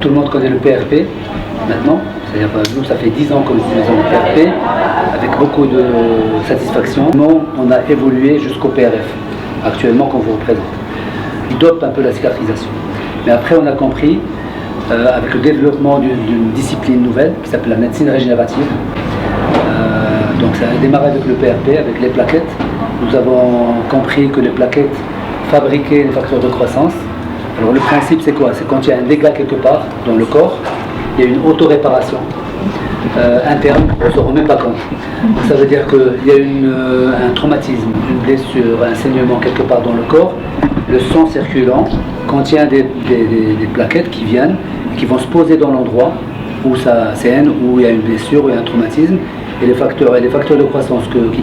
Tout le monde connaît le PRP maintenant, c'est-à-dire nous ça fait 10 ans que nous utilisons le PRP avec beaucoup de satisfaction. Nous, on a évolué jusqu'au PRF actuellement qu'on vous représente. Il dope un peu la cicatrisation. Mais après on a compris, avec le développement d'une discipline nouvelle qui s'appelle la médecine régénérative, donc ça a démarré avec le PRP, avec les plaquettes. Nous avons compris que les plaquettes fabriquaient les facteurs de croissance. Alors le principe c'est quoi? C'est quand il y a un dégât quelque part dans le corps, il y a une auto-réparation interne, on ne se remet pas compte. Ça veut dire qu'il y a un traumatisme, une blessure, un saignement quelque part dans le corps, le sang circulant contient des plaquettes qui viennent et qui vont se poser dans l'endroit où ça saigne, où il y a une blessure, où il y a un traumatisme, et les facteurs de croissance qui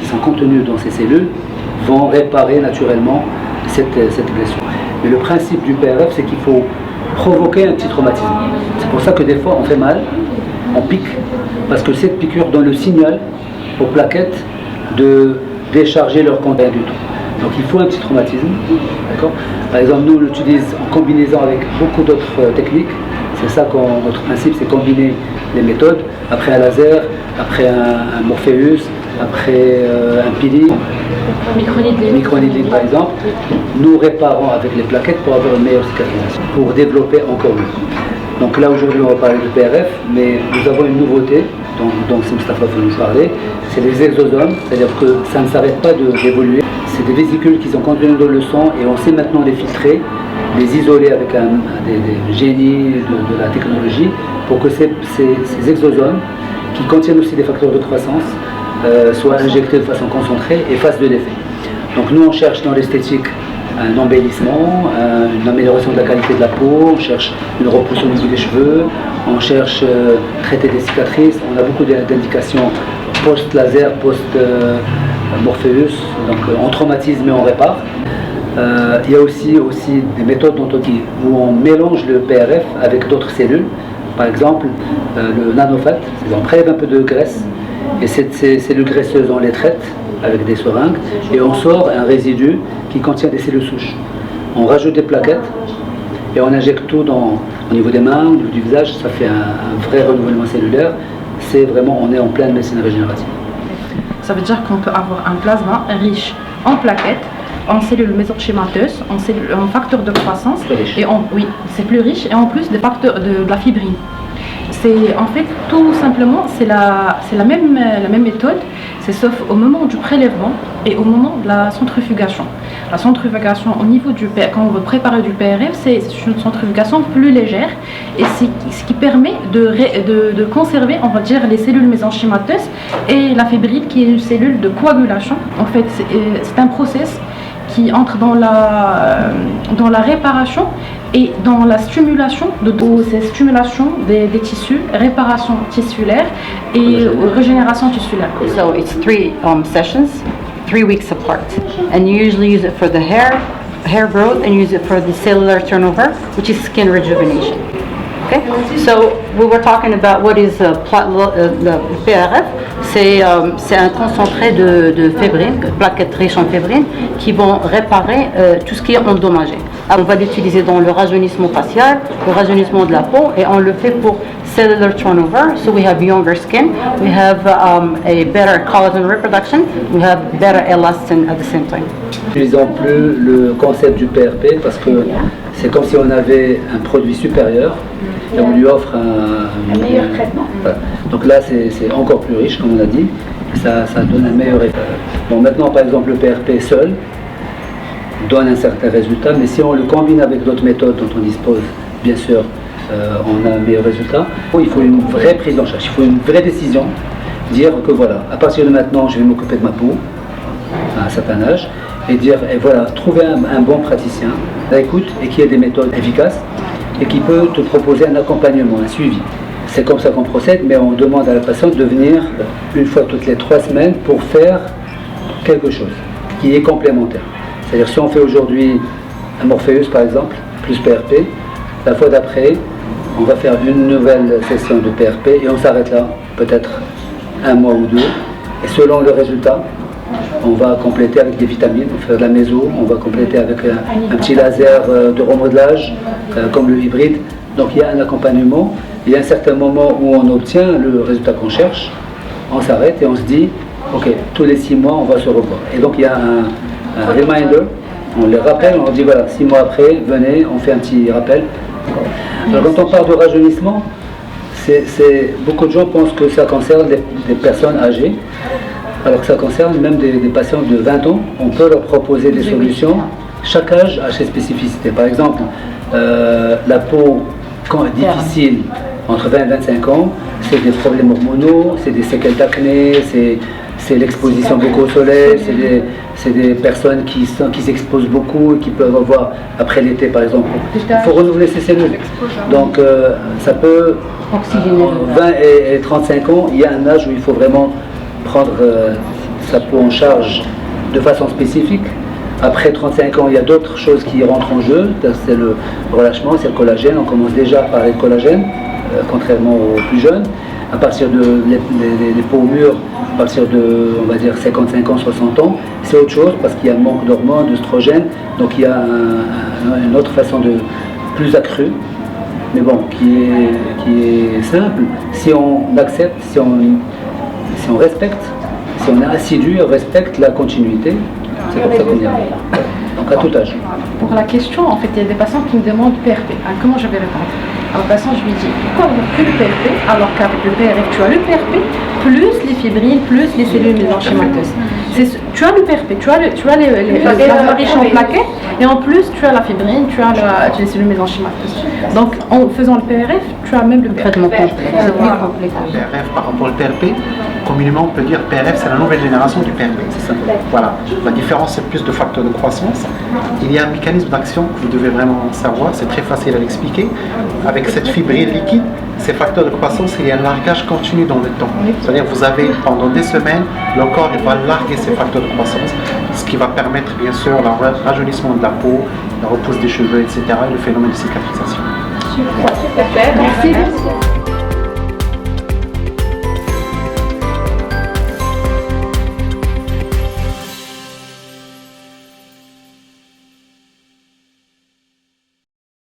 sont contenus dans ces cellules vont réparer naturellement cette blessure. Mais le principe du PRF, c'est qu'il faut provoquer un petit traumatisme. C'est pour ça que des fois on fait mal, on pique, parce que cette piqûre donne le signal aux plaquettes de décharger leur contenu du tout. Donc il faut un petit traumatisme. D'accord ? Par exemple, nous on l'utilise en combinaison avec beaucoup d'autres techniques. C'est ça notre principe, c'est combiner les méthodes. Après un laser, après un Morpheus, après un peeling, microneedling par exemple, nous réparons avec les plaquettes pour avoir une meilleure cicatrisation, pour développer encore mieux. Donc là aujourd'hui on va parler de PRF, mais nous avons une nouveauté dont Moustapha va nous parler, c'est les exosomes, c'est-à-dire que ça ne s'arrête pas d'évoluer. C'est des vésicules qui sont contenues dans le sang et on sait maintenant les filtrer, les isoler avec des génies de la technologie pour que ces exosomes, qui contiennent aussi des facteurs de croissance, soient injectés de façon concentrée et fassent de l'effet. Donc nous on cherche dans l'esthétique un embellissement, une amélioration de la qualité de la peau, on cherche une repousse au niveau des cheveux, on cherche traiter des cicatrices, on a beaucoup d'indications post-laser, post-Morpheus, donc on traumatise mais on répare. Il y a aussi des méthodes où on mélange le PRF avec d'autres cellules, par exemple le nanofat, on prélève un peu de graisse et ces cellules graisseuses on les traite avec des seringues et on sort un résidu qui contient des cellules souches. On rajoute des plaquettes et on injecte tout au niveau des mains, au niveau du visage, ça fait un vrai renouvellement cellulaire. C'est vraiment, on est en pleine médecine régénérative. Ça veut dire qu'on peut avoir un plasma riche en plaquettes, en cellules mésenchymateuses, en facteurs de croissance, et oui, c'est plus riche, et en plus des facteurs de la fibrine. C'est en fait tout simplement c'est la même méthode, c'est sauf au moment du prélèvement et au moment de la centrifugation. La centrifugation au niveau quand on veut préparer du PRF, c'est une centrifugation plus légère et c'est ce qui permet de conserver, on va dire, les cellules mésenchymateuses et la fibrine qui est une cellule de coagulation. En fait, c'est un process qui entre dans la réparation et dans la stimulation des tissus, réparation tissulaire et régénération tissulaire. So it's 3 sessions, 3 weeks apart, and you usually use it for the hair growth, and use it for the cellular turnover, which is skin rejuvenation. Okay, so we were talking about what is the PRF. C'est un concentré de fébrine, plaquettes riches en fébrine, qui vont réparer tout ce qui est endommagé. On va l'utiliser dans le rajeunissement facial, le rajeunissement de la peau, et on le fait pour cellular turnover. So we have younger skin, we have a better collagen reproduction, we have better elastin at the same time. N'utilisons plus le concept du PRP parce que c'est comme si on avait un produit supérieur et on lui offre un meilleur traitement. Voilà. Donc là c'est encore plus riche comme on a dit, et ça donne un meilleur effet. Bon, maintenant par exemple le PRP seul donne un certain résultat, mais si on le combine avec d'autres méthodes dont on dispose, bien sûr on a un meilleur résultat. Il faut une vraie prise en charge, il faut une vraie décision, dire que voilà, à partir de maintenant je vais m'occuper de ma peau à un certain âge, et dire, et voilà, trouver un bon praticien à l'écoute et qui a des méthodes efficaces et qui peut te proposer un accompagnement, un suivi. C'est comme ça qu'on procède, mais on demande à la patiente de venir une fois toutes les 3 semaines pour faire quelque chose qui est complémentaire. C'est-à-dire si on fait aujourd'hui un Morpheus par exemple, plus PRP, la fois d'après, on va faire une nouvelle session de PRP et on s'arrête là, peut-être 1 mois ou 2, et selon le résultat, on va compléter avec des vitamines, on va faire de la méso, on va compléter avec un petit laser de remodelage, comme le hybride, Donc il y a un accompagnement, il y a un certain moment où on obtient le résultat qu'on cherche, on s'arrête et on se dit, ok, tous les 6 mois on va se revoir. Et donc il y a un reminder, on les rappelle, on dit voilà, 6 mois après, venez, on fait un petit rappel. Alors quand on parle de rajeunissement, beaucoup de gens pensent que ça concerne des personnes âgées, alors que ça concerne même des patients de 20 ans. On peut leur proposer des solutions. Chaque âge a ses spécificités. Par exemple, la peau, quand elle est difficile, entre 20 et 25 ans, c'est des problèmes hormonaux, c'est des séquelles d'acné, c'est l'exposition beaucoup au soleil, c'est des personnes qui s'exposent beaucoup et qui peuvent avoir, après l'été par exemple, il faut renouveler ses cellules. Donc ça peut, entre 20 et 35 ans, il y a un âge où il faut vraiment prendre sa peau en charge de façon spécifique. Après 35 ans, il y a d'autres choses qui rentrent en jeu, c'est le relâchement, c'est le collagène, on commence déjà par le collagène, contrairement aux plus jeunes. À partir de les peaux mûres, à partir de, on va dire, 55 ans, 60 ans, c'est autre chose parce qu'il y a un manque d'hormones, d'œstrogènes, donc il y a une autre façon de plus accrue, mais bon, qui est simple. Si on accepte, si on respecte, si on est assidu, on respecte la continuité, c'est pour ça qu'on y arrive. Donc à tout âge. Pour la question, en fait, il y a des patients qui me demandent PRP. Alors, comment je vais répondre? Alors, le patient, je lui dis, pourquoi on n'a que le PRP alors qu'avec le PRF, tu as le PRP plus les fibrines, plus les cellules mésenchymateuses. Tu as le PRP, tu as les plasma riches en plaquettes et en plus tu as la fibrine, tu as les cellules mésenchymateuses. Donc en faisant le PRF, tu as même le traitement complet. C'est plus complet. PRF par rapport au PRP, communément on peut dire PRF c'est la nouvelle génération du PRP. C'est ça. Voilà. La différence c'est plus de facteurs de croissance. Il y a un mécanisme d'action que vous devez vraiment savoir, c'est très facile à l'expliquer. Avec cette fibrine liquide, ces facteurs de croissance, il y a un largage continu dans le temps. C'est-à-dire vous avez pendant des semaines, le corps il va larguer ces facteurs de croissance, ce qui va permettre bien sûr le rajeunissement de la peau, la repousse des cheveux, etc. et le phénomène de cicatrisation. Super, super. Merci.